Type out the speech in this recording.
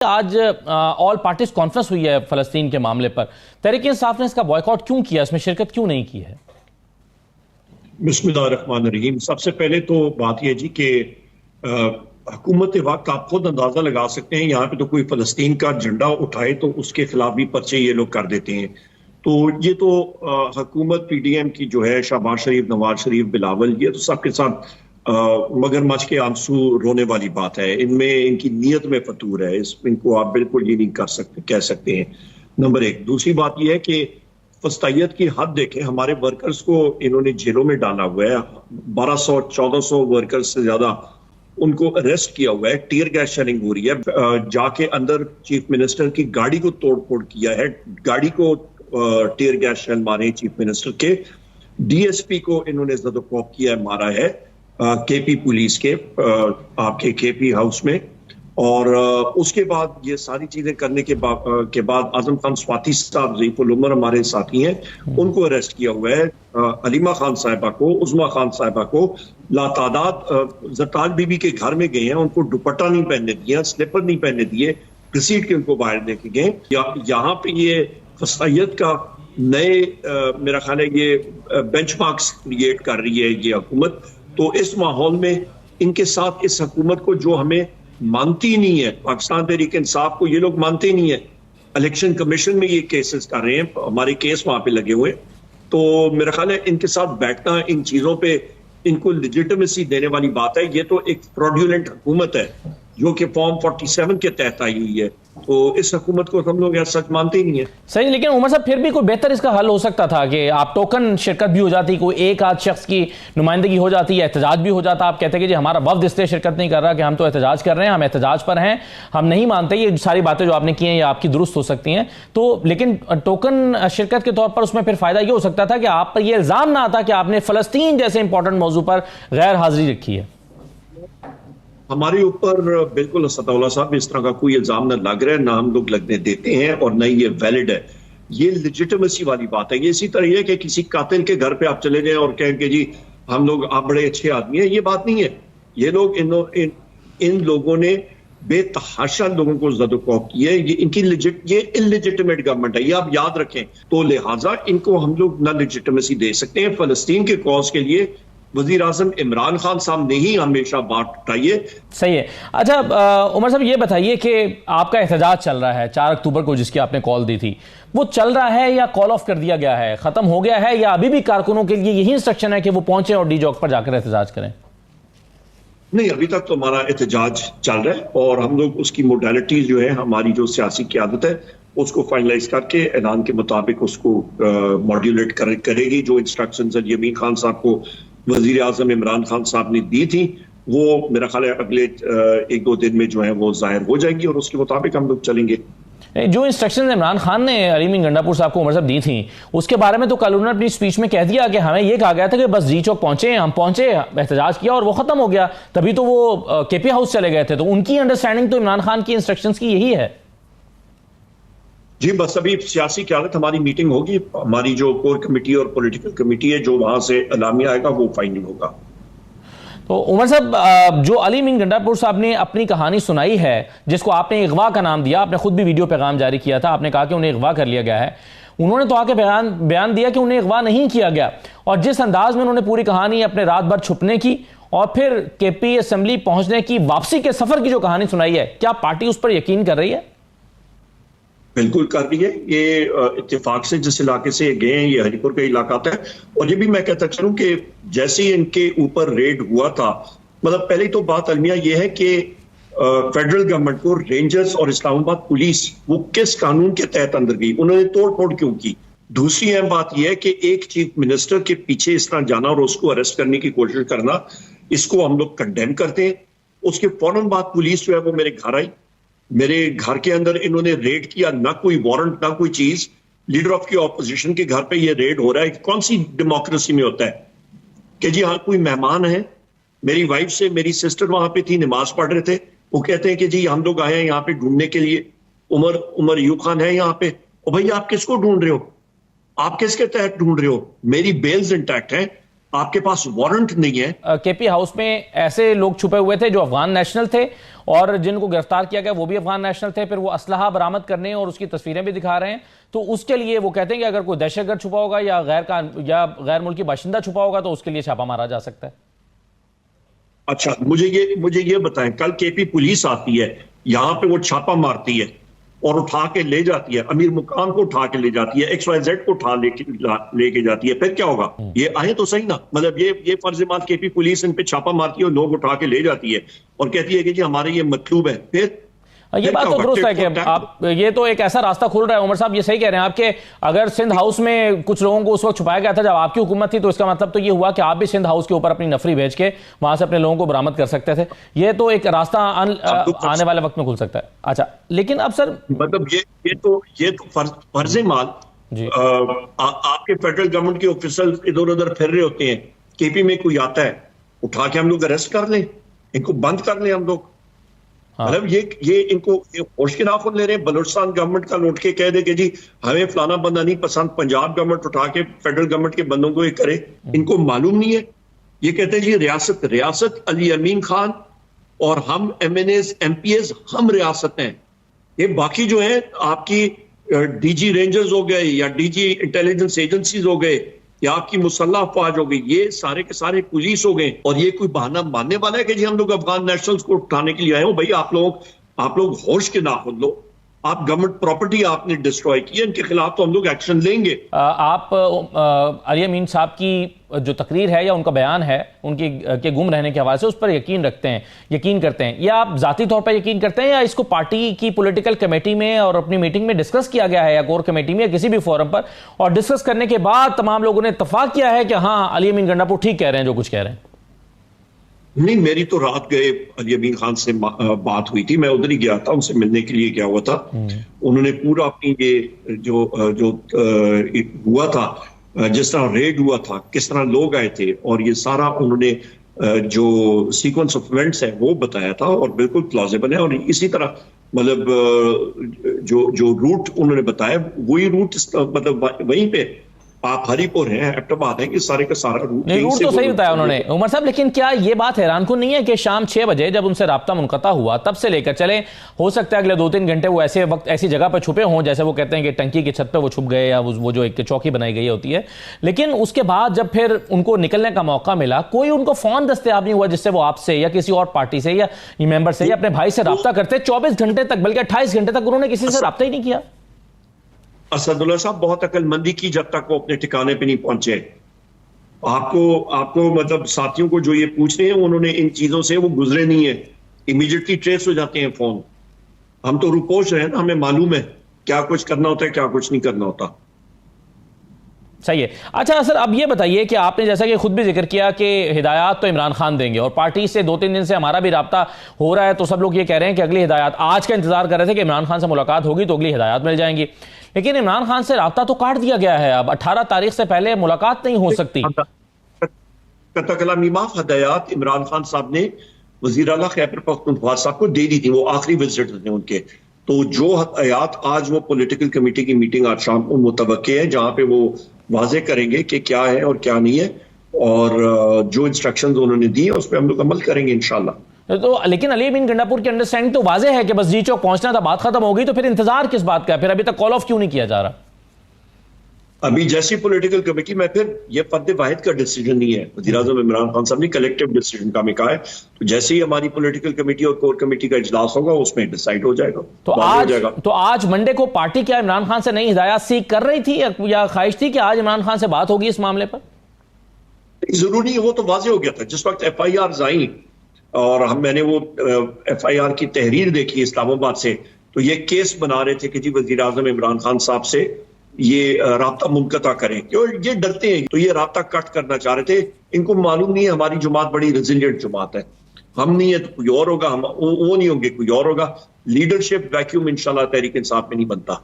आज all parties conference हुई है फलस्तीन के मामले पर। तहरीक-ए-इंसाफ ने इसका बॉयकॉट क्यों किया, इसमें शिरकत क्यों नहीं की है? बिस्मिल्लाहिर्रहमानिर्रहीम। सबसे पहले तो बात यह जी कि हुकूमत वक्त आप खुद अंदाजा लगा सकते हैं, यहाँ पे तो कोई फलस्तीन का झंडा उठाए तो उसके खिलाफ भी पर्चे ये लोग कर देते हैं। तो ये तो हुकूमत PDM की जो है, शहबाज शरीफ, नवाज शरीफ, बिलावल, ये तो सबके साथ मगरमच्छ के आंसू रोने वाली बात है। इनमें इनकी नीयत में फतूर है, इनको आप बिल्कुल ये नहीं कर सकते, कह सकते हैं। नंबर एक। दूसरी बात यह है कि फस्तायत की हद देखें। हमारे वर्कर्स को इन्होंने जेलों में डाला हुआ है, 1200-1400 वर्कर्स से ज्यादा उनको अरेस्ट किया हुआ है। टीयर गैस शेलिंग हो रही है। जाके अंदर चीफ मिनिस्टर की गाड़ी को तोड़ फोड़ किया है, गाड़ी को टीयर गैस शेल मारे चीफ मिनिस्टर के। DSP को इन्होंने ज़दोकॉप किया है, मारा है KP पुलिस के आपके KP हाउस में। और उसके बाद ये सारी चीजें करने के बाद आजम खान स्वाति साहब, ज़ईफुल उमर हमारे साथी हैं, उनको अरेस्ट किया हुआ है। अलीमा खान साहिबा को, उज़मा खान साहिबा को लातादाद जरताज बीबी के घर में गए हैं, उनको दुपट्टा नहीं पहनने दिया, स्लीपर नहीं पहनने दिए, घसीट के उनको बाहर लेके गए। यहाँ पे ये फसाइयत का नए मेरा ख्याल है ये बेंचमार्क्स क्रिएट कर रही है ये हुकूमत। तो इस माहौल में इनके साथ इस हुकूमत को जो हमें मानती नहीं है, पाकिस्तान तहरीक इंसाफ को ये लोग मानते नहीं है। इलेक्शन कमीशन में ये केसेस कर रहे हैं, हमारे केस वहां पे लगे हुए। तो मेरा ख्याल है इनके साथ बैठना, इन चीजों पे इनको लेजिटिमेसी देने वाली बात है। ये तो एक फ्रॉडुलेंट हुकूमत है जो कि फॉर्म 47 के तहत आई हुई है। तो इस हुकूमत को हम लोग यार सच मानते ही नहीं है। सही, लेकिन उमर साहब फिर भी कोई बेहतर इसका हल हो सकता था कि आप टोकन शिरकत भी हो जाती, कोई एक आध शख्स की नुमाइंदगी हो जाती है, एहतजाज भी हो जाता। आप कहते कि जी हमारा वफ्द इसलिए शिरकत नहीं कर रहा कि हम तो एहतजाज कर रहे हैं, हम एहतजाज पर हैं, हम नहीं मानते। ये सारी बातें जो आपने की हैं ये आपकी दुरुस्त हो सकती हैं। तो लेकिन टोकन शिरकत के तौर पर उसमें फिर फायदा ये हो सकता था कि आप पर यह इल्जाम ना आता कि आपने फलस्तीन जैसे इंपॉर्टेंट मौजू पर गैर हाजिरी रखी है। हमारे ऊपर बिल्कुल असदुल्ला साहब इस तरह का कोई इल्जाम न लग रहा है, ना हम लोग लगने देते हैं और न ये वैलिड है। ये लेजिटिमेसी वाली बात है। ये इसी तरह है कि किसी कातिल के घर पे आप चले जाएं और कहें कि जी हम लोग, आप बड़े अच्छे आदमी हैं। ये बात नहीं है। ये लोग इन लोगों ने बेतहाशा लोगों को ज़दोकॉप किया है। ये इलेजिटिमेट गवर्नमेंट है, ये आप याद रखें। तो लिहाजा इनको हम लोग न लेजिटिमेसी दे सकते हैं। फलस्तीन के कॉज के लिए वज़ीर आज़म इमरान खान साहब ने ही हमेशा बात उठाई है। सही है। अच्छा उमर साहब ये बताइए कि आपका एहतजाज चल रहा है 4 अक्टूबर को, जिसकी आपने कॉल दी थी, वो चल रहा है या कॉल ऑफ कर दिया गया है, खत्म हो गया है, या अभी भी कारकुनों के लिए यही इंस्ट्रक्शन है कि वो पहुंचे और D चौक पर जाकर एहतजाज करें? नहीं, अभी तक तो हमारा एहतजाज चल रहा है और हम लोग उसकी मोडालिटीज जो है, हमारी जो सियासी क़यादत है उसको फाइनलाइज करके ऐलान के मुताबिक उसको मॉड्यूलेट करेगी। जो इंस्ट्रक्शंस यमीन खान साहब को वजीर आजम इमरान खान साहब ने दी थी, वो मेरा ख्याल है अगले 1-2 दिन में जो है वो जाहिर हो जाएंगी और उसके मुताबिक हम लोग चलेंगे। जो इंस्ट्रक्शंस इमरान खान ने अली मीन गंडापुर साहब को उमर साहब दी थी, उसके बारे में तो कल उन्होंने अपनी स्पीच में कह दिया कि हमें यह कहा गया था कि बस D चौक पहुंचे, हम पहुंचे, एहतजाज किया और वो खत्म हो गया। तभी तो वो KP हाउस चले गए थे। तो उनकी अंडरस्टैंडिंग तो इमरान खान की इंस्ट्रक्शंस की यही है। जी बस अभी सियासी क़यादत, हमारी मीटिंग होगी, हमारी जो कोर कमेटी और पॉलिटिकल कमेटी है, जो वहां से एलामिया आएगा वो फाइनल होगा। तो उमर साहब, जो अली मीन गंडापुर साहब ने अपनी कहानी सुनाई है, जिसको आपने अगवा का नाम दिया, आपने खुद भी वीडियो पैगाम जारी किया था, आपने कहा कि उन्हें अगवा कर लिया गया है। उन्होंने तो आके बयान दिया कि उन्हें अगवा नहीं किया गया। और जिस अंदाज में उन्होंने पूरी कहानी अपने रात भर छुपने की और फिर KP असेंबली पहुंचने की, वापसी के सफर की जो कहानी सुनाई है, क्या पार्टी उस पर यकीन कर रही है? बिल्कुल कर रही है। ये इत्तेफाक से जिस इलाके से गए हैं, ये हरिपुर का इलाका था। और ये भी मैं कहता चलूं कि जैसे ही इनके ऊपर रेड हुआ था, मतलब पहले तो बात अलमिया ये है कि फेडरल गवर्नमेंट को रेंजर्स और इस्लामाबाद पुलिस वो किस कानून के तहत अंदर गई, उन्होंने तोड़ फोड़ क्यों की। दूसरी अहम बात यह है कि एक चीफ मिनिस्टर के पीछे इस तरह जाना और उसको अरेस्ट करने की कोशिश करना, इसको हम लोग कंडेम करते हैं। उसके फौरन बाद पुलिस जो है वो मेरे घर आई, मेरे घर के अंदर इन्होंने रेड किया, ना कोई वारंट ना कोई चीज। लीडर ऑफ की ऑपोजिशन के घर पे ये रेड हो रहा है। कौन सी डेमोक्रेसी में होता है कि जी हाँ कोई मेहमान है, मेरी वाइफ से मेरी सिस्टर वहां पे थी, नमाज पढ़ रहे थे, वो कहते हैं कि जी हम लोग आए हैं यहाँ पे ढूंढने के लिए, उमर यूब खान है यहाँ पे। और भाई आप किसको ढूंढ रहे हो, आप किसके तहत ढूंढ रहे हो? मेरी बेल्स इंटैक्ट हैं, आपके पास वारंट नहीं है। केपी हाउस में ऐसे लोग छुपे हुए थे जो अफगान नेशनल थे और जिनको गिरफ्तार किया गया वो भी अफगान नेशनल थे, फिर वो असलहा बरामद करने और उसकी तस्वीरें भी दिखा रहे हैं। तो उसके लिए वो कहते हैं कि अगर कोई दहशतगर्द छुपा होगा या गैर मुल्की बाशिंदा छुपा होगा तो उसके लिए छापा मारा जा सकता है। अच्छा, मुझे ये बताएं, कल केपी पुलिस आती है, यहां पे वो छापा मारती है और उठा के ले जाती है, अमीर मुकाम को उठा के ले जाती है, XYZ को उठा लेके जाती है, फिर क्या होगा? ये आए तो सही ना, मतलब ये फर्ज माल केपी पुलिस इन पे छापा मारती है और लोग उठा के ले जाती है और कहती है कि जी हमारे ये मतलूब है, फिर ये बात तो दुरुस्त है कि आप, ये तो एक ऐसा रास्ता खुल रहा है। उमर साहब ये सही कह रहे हैं आपके, अगर सिंध हाउस में कुछ लोगों को उस वक्त छुपाया गया था जब आपकी हुकूमत थी, तो इसका मतलब तो ये हुआ कि आप भी सिंध हाउस के ऊपर अपनी नफरी भेज के वहां से अपने लोगों को बरामद कर सकते थे। ये तो एक रास्ता आने वाले वक्त में खुल सकता है। अच्छा, लेकिन अब सर मतलब ये तो फर्ज माल आपके फेडरल गवर्नमेंट के ऑफिसर इधर उधर फिर रहे होते हैं, केपी में कोई आता है, उठा के हम लोग अरेस्ट कर लें, इनको बंद कर लें हम लोग। मतलब ये इनको होश के नाखून ले रहे हैं। बलूचिस्तान गवर्नमेंट का लौट के कह दे कि जी हमें फलाना बंदा नहीं पसंद, पंजाब गवर्नमेंट उठा के फेडरल गवर्नमेंट के बंदों को ये करे, इनको मालूम नहीं है। ये कहते हैं जी रियासत अली अमीन खान और हम MNAs MPs हम रियासत हैं। ये बाकी जो है आपकी DG रेंजर्स हो गए या DG इंटेलिजेंस एजेंसीज हो गए या आपकी मुसल्लह अफवाज हो गई, ये सारे के सारे पुलिस हो गए। और ये कोई बहाना मानने वाला है कि जी हम लोग अफगान नेशनल्स को उठाने के लिए आए हो? भाई आप लोग होश के नाखून लो। आप गवर्नमेंट प्रॉपर्टी आपने डिस्ट्रॉय की है, इनके खिलाफ तो हम लोग एक्शन लेंगे। आप अली अमीन साहब की जो तकरीर है या उनका बयान है उनके के गुम रहने के हवाले से, उस पर यकीन करते हैं या आप जाती तौर पर यकीन करते हैं, या इसको पार्टी की पॉलिटिकल कमेटी में और अपनी मीटिंग में डिस्कस किया गया है या कोर कमेटी में या किसी भी फोरम पर, और डिस्कस करने के बाद तमाम लोगों ने इत्तेफाक किया है कि हाँ अली अमीन गंडापुर ठीक कह रहे हैं जो कुछ कह रहे हैं? नहीं, मेरी तो रात गए अली अमीन खान से बात हुई थी, मैं उधर ही गया था, उनसे मिलने के लिए गया हुआ था। उन्होंने पूरा अपनी ये जो हुआ था, जिस तरह रेड हुआ था, किस तरह लोग आए थे, और ये सारा उन्होंने जो सीक्वेंस ऑफ इवेंट्स है वो बताया था और बिल्कुल प्लॉजिबल है। और इसी तरह मतलब जो रूट उन्होंने बताया वही रूट, मतलब वहीं पे आप हरीपुर हैं, एबटाबाद है, कि सारे का सारा रूट तो सही बताया उन्होंने उमर साहब। लेकिन क्या ये बात हैरानकुन नहीं है कि शाम 6 बजे जब उनसे राब्ता मुनक़ता हुआ तब से लेकर चले, हो सकता है अगले 2-3 घंटे वो ऐसी जगह पर छुपे हों जैसे वो कहते हैं कि टंकी की छत पे वो छुप गए या वो जो एक चौकी बनाई गई होती है, लेकिन उसके बाद जब फिर उनको निकलने का मौका मिला, कोई उनको फोन दस्तयाब नहीं हुआ जिससे वो आपसे या किसी और पार्टी से या मेंबर से या अपने भाई से राब्ता करते? 24 घंटे तक, बल्कि 28 घंटे तक उन्होंने किसी से राब्ता ही नहीं किया। असदुल्ला साहब बहुत अक्लमंदी की जब तक वो अपने ठिकाने पे नहीं पहुंचे। आपको मतलब साथियों को जो ये पूछ रहे हैं उन्होंने इन चीजों से वो गुजरे नहीं है, इमीडिएटली ट्रेस हो जाते हैं फोन। हम तो रुपोश रहे हैं ना, हमें मालूम है क्या कुछ करना होता है, क्या कुछ नहीं करना होता। सही है। अच्छा सर, अब ये बताइए कि आपने जैसा कि खुद भी जिक्र किया कि हिदायत तो इमरान खान देंगे और पार्टी से 2-3 दिन से हमारा भी राब्ता हो रहा है, तो सब लोग ये कह रहे हैं कि अगली हिदायत, आज का इंतजार कर रहे थे कि इमरान खान से मुलाकात होगी तो अगली हिदायत मिल जाएंगी, लेकिन इमरान खान से राब्ता तो काट दिया गया है। अब 18 तारीख से पहले मुलाकात नहीं हो सकती। कलामी माफ हिदायत इमरान खान साहब ने वजीर आला खैबर पख्तूनख्वा साहब को दे दी थी, वो आखिरी विजिट थे उनके। तो जो हिदायत आज वो पॉलिटिकल कमेटी की मीटिंग आज शाम को मुतवक्के है, जहां पे वो वाजे करेंगे कि क्या है और क्या नहीं है, और जो इंस्ट्रक्शंस उन्होंने दी है उस पर हम लोग अमल करेंगे इंशाल्लाह। तो लेकिन अली अमीन गंडापुर की अंडरस्टैंडिंग तो वाजे है कि बस जी चौक पहुंचना था, बात खत्म हो गई, तो फिर इंतजार किस बात का? फिर अभी तक कॉल ऑफ क्यों नहीं किया जा रहा? अभी जैसी पॉलिटिकल कमेटी में, फिर ये फर्द वाहिद का डिसीजन नहीं है, वज़ीर-ए-आज़म इमरान खान साहब ने कलेक्टिव डिसीजन का कहा है, तो जैसे ही हमारी पॉलिटिकल कमेटी और कोर कमेटी का इजलास होगा उसमें डिसाइड हो जाएगा। तो आज मंडे को पार्टी क्या इमरान खान से नई हिदायत सीख कर रही थी या ख्वाहिश थी कि आज इमरान खान से बात होगी इस मामले पर? जरूरी है, वो तो वाजे हो गया था जिस वक्त FIR आई और मैंने वो FIR की तहरीर देखी इस्लामाबाद से, तो ये केस बना रहे थे कि जी वज़ीर-ए-आज़म इमरान खान साहब से ये राब्ता मुनक़ता करें, क्यों ये डरते हैं, तो ये राब्ता कट करना चाह रहे थे। इनको मालूम नहीं है हमारी जमात बड़ी रेजिलिएंट जमात है, हम नहीं है तो कोई और होगा, हम वो नहीं होंगे कोई और होगा। लीडरशिप वैक्यूम इंशाल्लाह तहरीक इंसाफ में नहीं बनता।